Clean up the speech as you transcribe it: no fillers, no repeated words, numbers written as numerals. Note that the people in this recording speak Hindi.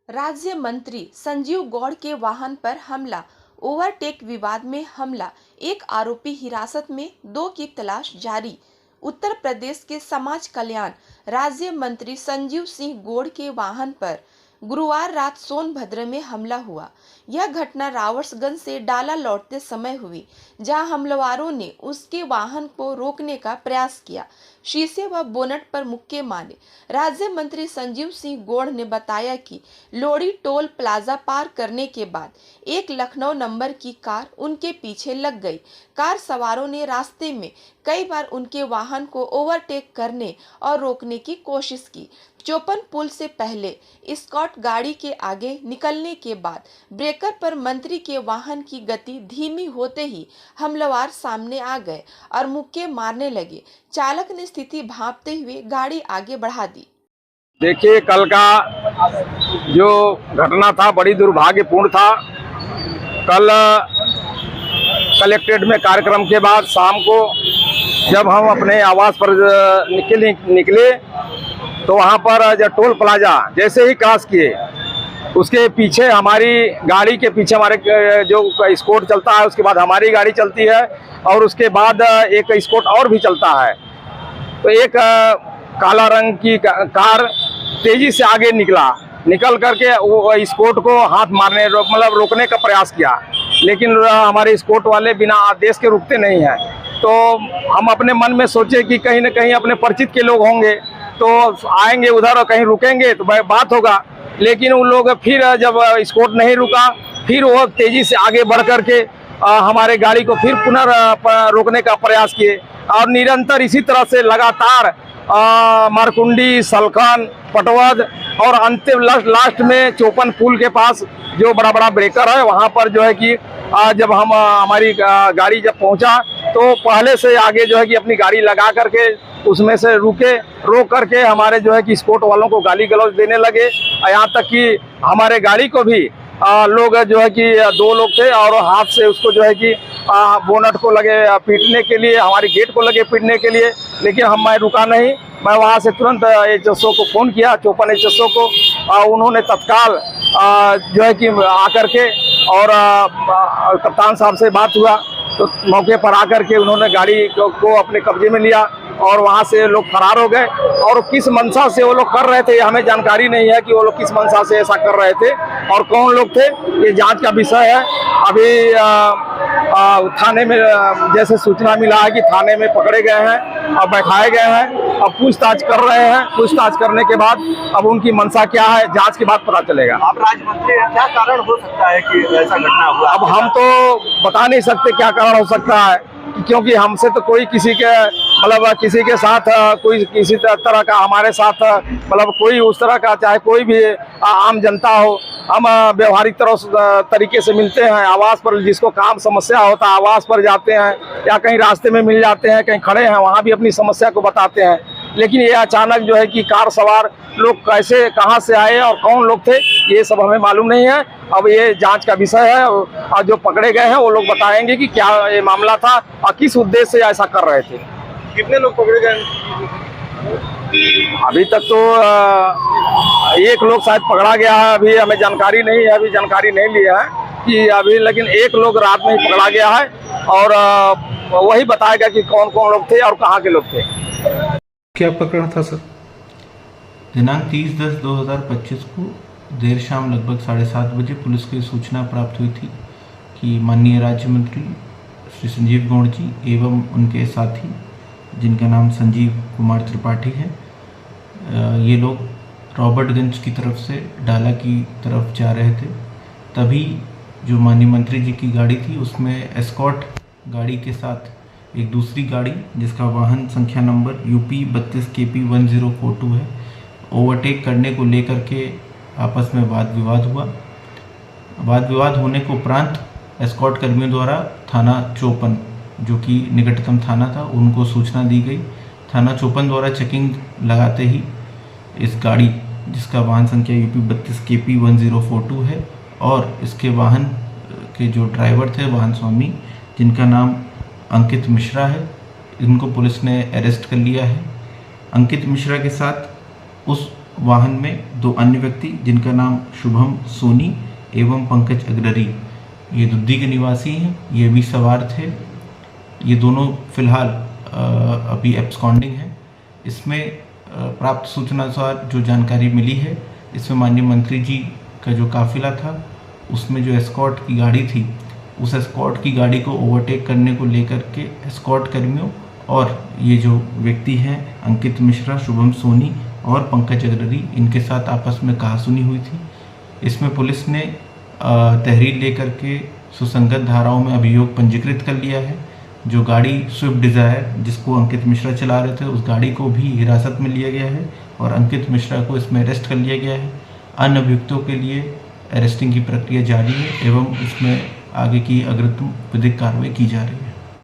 राज्य मंत्री संजीव गौड़ के वाहन पर हमला, ओवरटेक विवाद में हमला, एक आरोपी हिरासत में, 2 की तलाश जारी। उत्तर प्रदेश के समाज कल्याण राज्य मंत्री संजीव सिंह गौड़ के वाहन पर गुरुवार रात सोनभद्र में हमला हुआ। यह घटना रावटसगंज से डाला लौटते समय हुई, जहां हमलावरों ने उसके वाहन को रोकने का प्रयास किया, शीशे व बोनट पर मुक्के मारे। राज्य मंत्री संजीव सिंह गौड़ ने बताया कि लोड़ी टोल प्लाजा पार करने के बाद एक लखनऊ नंबर की कार उनके पीछे लग गई। कार सवारों ने रास्ते में कई बार उनके वाहन को ओवरटेक करने और रोकने की कोशिश की। चौपन पुल से पहले स्कॉट गाड़ी के आगे निकलने के बाद ब्रेकर पर मंत्री के वाहन की गति धीमी होते ही हमलावर सामने आ गए और मुक्के मारने लगे। चालक ने स्थिति भांपते हुए गाड़ी आगे बढ़ा दी। देखिए, कल का जो घटना था बड़ी दुर्भाग्यपूर्ण था। कल कलेक्ट्रेट में कार्यक्रम के बाद शाम को जब हम अपने आवास पर निकले तो वहाँ पर जब टोल प्लाजा जैसे ही क्रॉस किए, उसके पीछे हमारी गाड़ी के पीछे हमारे जो स्कॉट चलता है, उसके बाद हमारी गाड़ी चलती है और उसके बाद एक स्कॉट और भी चलता है। तो एक काला रंग की कार तेजी से आगे निकल करके वो स्कॉट को हाथ मारने मतलब रोकने का प्रयास किया, लेकिन हमारे स्कॉट वाले बिना आदेश के रुकते नहीं हैं। तो हम अपने मन में सोचे कि कहीं न कहीं अपने परिचित के लोग होंगे तो आएंगे उधर और कहीं रुकेंगे तो बात होगा, लेकिन उन लोग फिर जब स्कॉट नहीं रुका, फिर वो तेजी से आगे बढ़ करके हमारे गाड़ी को फिर पुनः रोकने का प्रयास किए और निरंतर इसी तरह से लगातार मारकुंडी, सलखन, पटवद और अंतिम लास्ट में चौपन पुल के पास जो बड़ा ब्रेकर है वहाँ पर जो है कि जब हमारी गाड़ी जब पहुँचा तो पहले से आगे जो है कि अपनी गाड़ी लगा करके उसमें से रोक करके हमारे जो है कि स्कॉट वालों को गाली गलौज देने लगे। यहाँ तक कि हमारे गाड़ी को भी लोग जो है कि 2 लोग थे और हाथ से उसको जो है कि बोनट को लगे पीटने के लिए, हमारी गेट को लगे पीटने के लिए, लेकिन मैं रुका नहीं। मैं वहाँ से तुरंत HSO को फ़ोन किया, चौपन HSO को। उन्होंने तत्काल जो है कि आकर के और कप्तान साहब से बात हुआ तो मौके पर आकर के उन्होंने गाड़ी को अपने कब्जे में लिया और वहाँ से लोग फरार हो गए। और किस मंशा से वो लोग कर रहे थे हमें जानकारी नहीं है कि वो लोग किस मंशा से ऐसा कर रहे थे और कौन लोग थे, ये जांच का विषय है। अभी थाने में जैसे सूचना मिला है कि थाने में पकड़े गए हैं और बैठाए गए हैं, अब पूछताछ कर रहे हैं। पूछताछ करने के बाद अब उनकी मंशा क्या है, जांच के बाद पता चलेगा। आप राज्य मंत्री हैं, क्या कारण हो सकता है कि ऐसा घटना हुआ? अब हम तो बता नहीं सकते क्या कारण हो सकता है, क्योंकि हमसे तो कोई किसी के साथ कोई किसी तरह का हमारे साथ मतलब कोई उस तरह का, चाहे कोई भी आम जनता हो, हम व्यवहारिक तरीके से मिलते हैं। आवास पर जिसको काम समस्या होता है आवास पर जाते हैं या कहीं रास्ते में मिल जाते हैं, कहीं खड़े हैं वहाँ भी अपनी समस्या को बताते हैं। लेकिन ये अचानक जो है कि कार सवार लोग कैसे कहाँ से आए और कौन लोग थे ये सब हमें मालूम नहीं है। अब ये जांच का विषय है और जो पकड़े गए हैं वो लोग बताएंगे कि क्या ये मामला था और किस उद्देश्य से ऐसा कर रहे थे। कितने लोग पकड़े गए? अभी तक तो एक लोग शायद पकड़ा गया है, अभी हमें जानकारी नहीं है, अभी जानकारी नहीं लिया है कि अभी, लेकिन एक लोग रात में ही पकड़ा गया है और वही बताएगा कि कौन कौन लोग थे और कहाँ के लोग थे। क्या प्रकरण था सर? दिनांक 30/10/2025 को देर शाम लगभग 7:30 बजे पुलिस को सूचना प्राप्त हुई थी कि माननीय राज्य मंत्री श्री संजीव गौड़ जी एवं उनके साथी, जिनका नाम संजीव कुमार त्रिपाठी है, ये लोग रॉबर्टगंज की तरफ से डाला की तरफ जा रहे थे। तभी जो माननीय मंत्री जी की गाड़ी थी उसमें एस्कॉर्ट गाड़ी के साथ एक दूसरी गाड़ी जिसका वाहन संख्या नंबर UP 32 KP 1042 है, ओवरटेक करने को लेकर के आपस में वाद विवाद हुआ। वाद विवाद होने के उपरांत एस्कॉर्ट कर्मियों द्वारा थाना चौपन, जो कि निकटतम थाना था, उनको सूचना दी गई। थाना चौपन द्वारा चेकिंग लगाते ही इस गाड़ी जिसका वाहन संख्या UP 32 KP 1042 है और इसके वाहन के जो ड्राइवर थे, वाहन स्वामी, जिनका नाम अंकित मिश्रा है, इनको पुलिस ने अरेस्ट कर लिया है। अंकित मिश्रा के साथ उस वाहन में 2 अन्य व्यक्ति जिनका नाम शुभम सोनी एवं पंकज अग्ररी, ये दुद्दी के निवासी हैं, ये भी सवार थे। ये दोनों फिलहाल अभी एब्सकॉन्डिंग हैं। इसमें प्राप्त सूचना अनुसार जो जानकारी मिली है, इसमें माननीय मंत्री जी का जो काफिला था उसमें जो एस्कॉर्ट की गाड़ी थी, उस एस्कॉर्ट की गाड़ी को ओवरटेक करने को लेकर के एस्कॉर्ट कर्मियों और ये जो व्यक्ति हैं अंकित मिश्रा, शुभम सोनी और पंकज अग्ररी, इनके साथ आपस में कहासुनी हुई थी। इसमें पुलिस ने तहरीर लेकर के सुसंगत धाराओं में अभियोग पंजीकृत कर लिया है। जो गाड़ी स्विफ्ट डिज़ायर जिसको अंकित मिश्रा चला रहे थे, उस गाड़ी को भी हिरासत में लिया गया है और अंकित मिश्रा को इसमें अरेस्ट कर लिया गया है। अन्य अभियुक्तों के लिए अरेस्टिंग की प्रक्रिया जारी है एवं इसमें आगे की अग्रिम विधिक कार्रवाई की जा रही है।